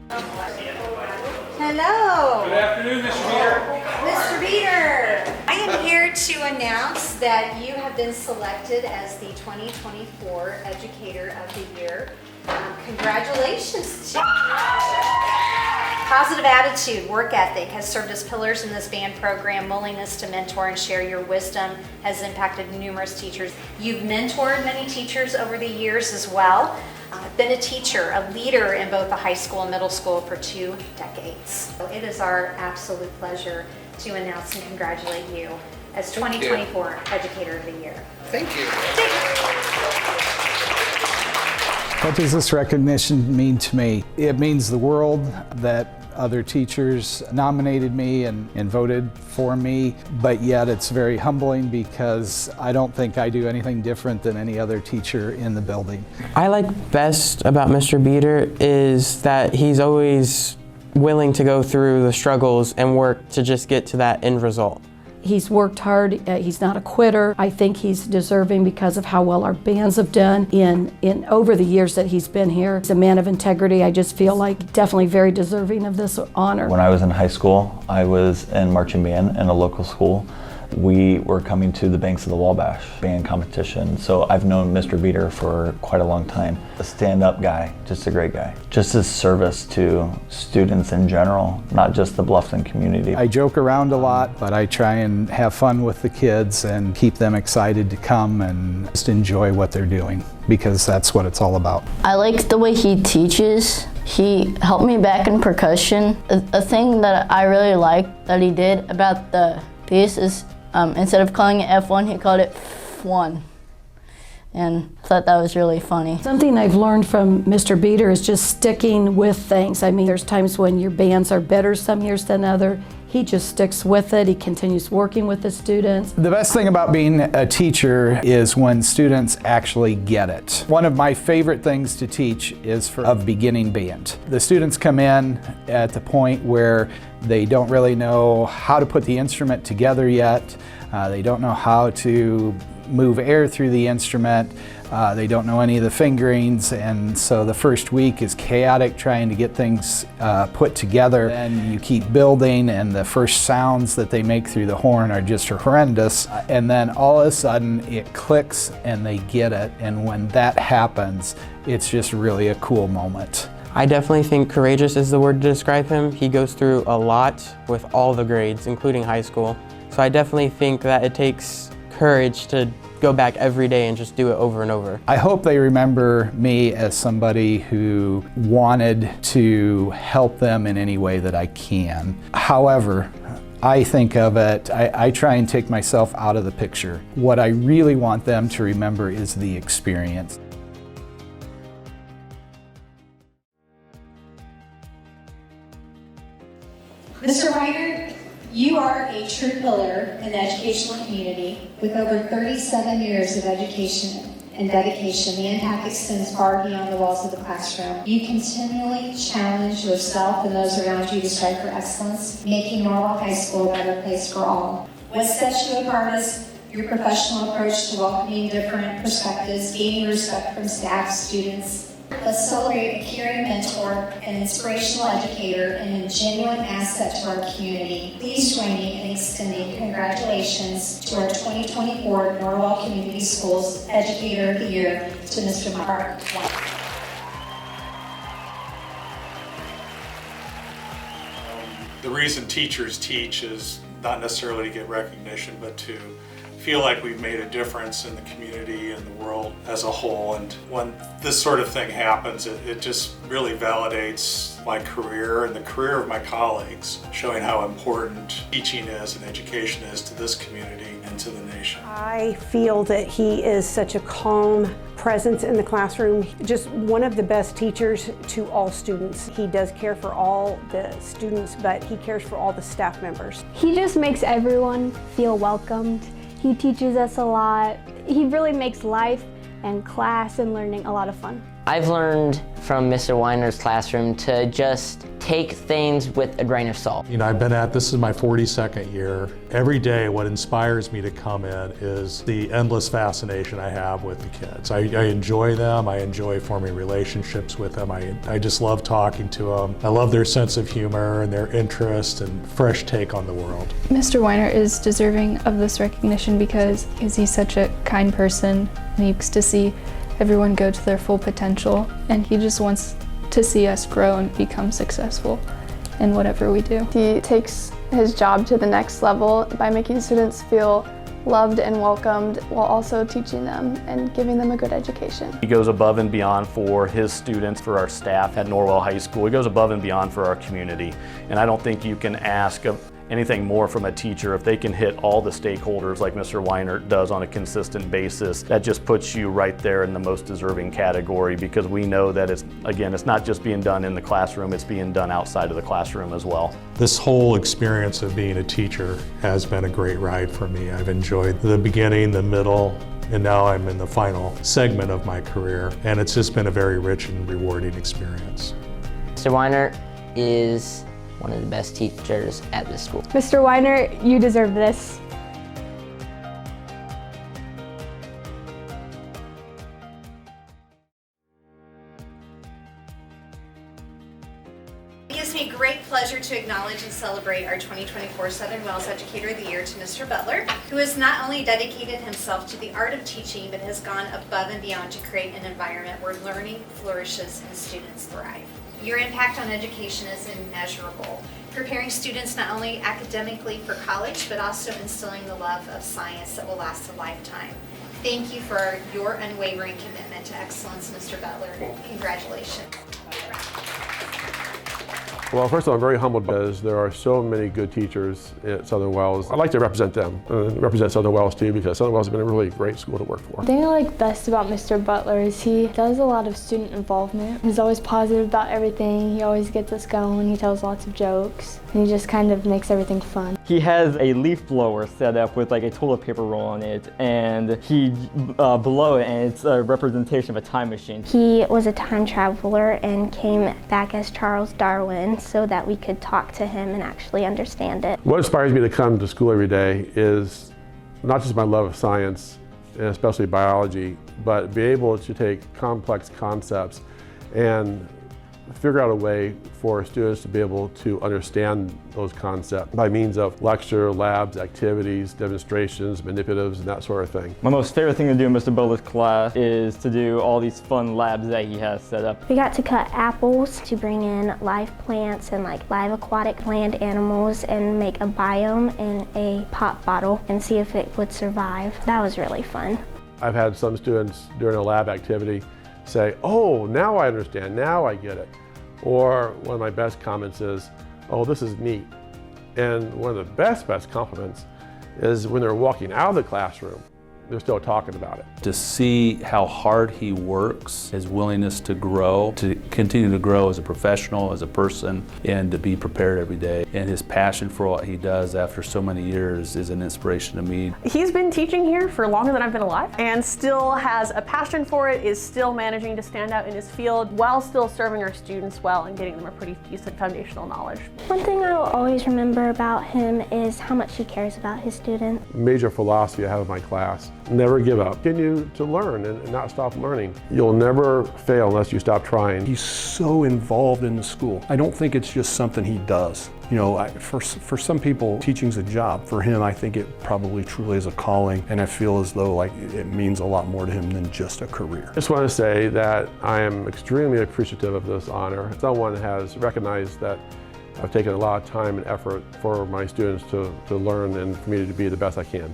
Hello. Good afternoon, Mr. Beater. Mr. Beater. I am here to announce that you have been selected as the 2024 Educator of the Year. Congratulations to you. Positive attitude, work ethic has served as pillars in this band program. Willingness to mentor and share your wisdom has impacted numerous teachers. You've mentored many teachers over the years as well. Been a teacher, a leader in both the high school and middle school for 2 decades. So it is our absolute pleasure to announce and congratulate you as 2024 Educator of the Year. Thank you. What does this recognition mean to me? It means the world that other teachers nominated me and voted for me, but yet it's very humbling because I don't think I do anything different than any other teacher in the building. I like best about Mr. Beater is that he's always willing to go through the struggles and work to just get to that end result. He's worked hard, he's not a quitter. I think he's deserving because of how well our bands have done in over the years that he's been here. He's a man of integrity. I just feel like definitely very deserving of this honor. When I was in high school, I was in marching band in a local school. We were coming to the Banks of the Wabash band competition, so I've known Mr. Beater for quite a long time. A stand-up guy, just a great guy. Just his service to students in general, not just the Bluffton community. I joke around a lot, but I try and have fun with the kids and keep them excited to come and just enjoy what they're doing, because that's what it's all about. I like the way he teaches. He helped me back in percussion. A thing that I really like that he did about the piece is instead of calling it F1, he called it F1. And I thought that was really funny. Something I've learned from Mr. Beater is just sticking with things. I mean, there's times when your bands are better some years than other. He just sticks with it. He continues working with the students. The best thing about being a teacher is when students actually get it. One of my favorite things to teach is for a beginning band. The students come in at the point where they don't really know how to put the instrument together yet. They don't know how to move air through the instrument. They don't know any of the fingerings, and so the first week is chaotic trying to get things put together. And you keep building, and the first sounds that they make through the horn are just horrendous. And then all of a sudden it clicks and they get it, and when that happens, it's just really a cool moment. I definitely think courageous is the word to describe him. He goes through a lot with all the grades, including high school. So I definitely think that it takes courage to go back every day and just do it over and over. I hope they remember me as somebody who wanted to help them in any way that I can. However, I think of it, I try and take myself out of the picture. What I really want them to remember is the experience. Mr. Ryder, you are a true pillar in the educational community. With over 37 years of education and dedication, the impact extends far beyond the walls of the classroom. You continually challenge yourself and those around you to strive for excellence, making Norwalk High School a better place for all. What sets you apart is your professional approach to welcoming different perspectives, gaining respect from staff, students. Let's celebrate a caring mentor, an inspirational educator, and a genuine asset to our community. Please join me in extending congratulations to our 2024 Norwalk Community Schools Educator of the Year to Mr. Mark White. The reason teachers teach is not necessarily to get recognition, but to feel like we've made a difference in the community and the world as a whole. And when this sort of thing happens, it just really validates my career and the career of my colleagues, showing how important teaching is and education is to this community and to the nation. I feel that he is such a calm presence in the classroom, just one of the best teachers to all students. He does care for all the students, but he cares for all the staff members. He just makes everyone feel welcomed. He teaches us a lot. He really makes life and class and learning a lot of fun. I've learned from Mr. Weiner's classroom to just take things with a grain of salt. You know, this is my 42nd year. Every day what inspires me to come in is the endless fascination I have with the kids. I enjoy them, I enjoy forming relationships with them, I just love talking to them. I love their sense of humor and their interest and fresh take on the world. Mr. Weiner is deserving of this recognition because he's such a kind person and he likes to see everyone go to their full potential, and he just wants to see us grow and become successful in whatever we do. He takes his job to the next level by making students feel loved and welcomed while also teaching them and giving them a good education. He goes above and beyond for his students, for our staff at Norwell High School. He goes above and beyond for our community. And I don't think you can ask of anything more from a teacher if they can hit all the stakeholders like Mr. Weiner does on a consistent basis. That just puts you right there in the most deserving category, because we know that it's not just being done in the classroom, it's being done outside of the classroom as well. This whole experience of being a teacher has been a great ride for me. I've enjoyed the beginning, the middle, and now I'm in the final segment of my career, and it's just been a very rich and rewarding experience. Mr. Weiner is one of the best teachers at this school. Mr. Weiner, you deserve this. It gives me great pleasure to acknowledge and celebrate our 2024 Southern Wells Educator of the Year to Mr. Butler, who has not only dedicated himself to the art of teaching, but has gone above and beyond to create an environment where learning flourishes and students thrive. Your impact on education is immeasurable, preparing students not only academically for college, but also instilling the love of science that will last a lifetime. Thank you for your unwavering commitment to excellence, Mr. Butler. Congratulations. Well, first of all, I'm very humbled because there are so many good teachers at Southern Wells. I'd like to represent them, represent Southern Wells too, because Southern Wells has been a really great school to work for. The thing I like best about Mr. Butler is he does a lot of student involvement. He's always positive about everything. He always gets us going. He tells lots of jokes. And he just kind of makes everything fun. He has a leaf blower set up with like a toilet paper roll on it, and he below it, and it's a representation of a time machine. He was a time traveler and came back as Charles Darwin so that we could talk to him and actually understand it. What inspires me to come to school every day is not just my love of science, and especially biology, but be able to take complex concepts and figure out a way for students to be able to understand those concepts by means of lecture, labs, activities, demonstrations, manipulatives, and that sort of thing. My most favorite thing to do in Mr. Butler's class is to do all these fun labs that he has set up. We got to cut apples to bring in live plants and like live aquatic land animals and make a biome in a pop bottle and see if it would survive. That was really fun. I've had some students during a lab activity say, "Oh, now I understand, now I get it." Or one of my best comments is, "Oh, this is neat." And one of the best compliments is when they're walking out of the classroom, they're still talking about it. To see how hard he works, his willingness to grow, to continue to grow as a professional, as a person, and to be prepared every day. And his passion for what he does after so many years is an inspiration to me. He's been teaching here for longer than I've been alive and still has a passion for it, is still managing to stand out in his field while still serving our students well and getting them a pretty decent foundational knowledge. One thing I will always remember about him is how much he cares about his students. Major philosophy I have in my class: never give up. Continue to learn and not stop learning. You'll never fail unless you stop trying. He's so involved in the school. I don't think it's just something he does. You know, for some people, teaching's a job. For him, I think it probably truly is a calling, and I feel as though like it means a lot more to him than just a career. I just want to say that I am extremely appreciative of this honor. Someone has recognized that I've taken a lot of time and effort for my students to learn and for me to be the best I can.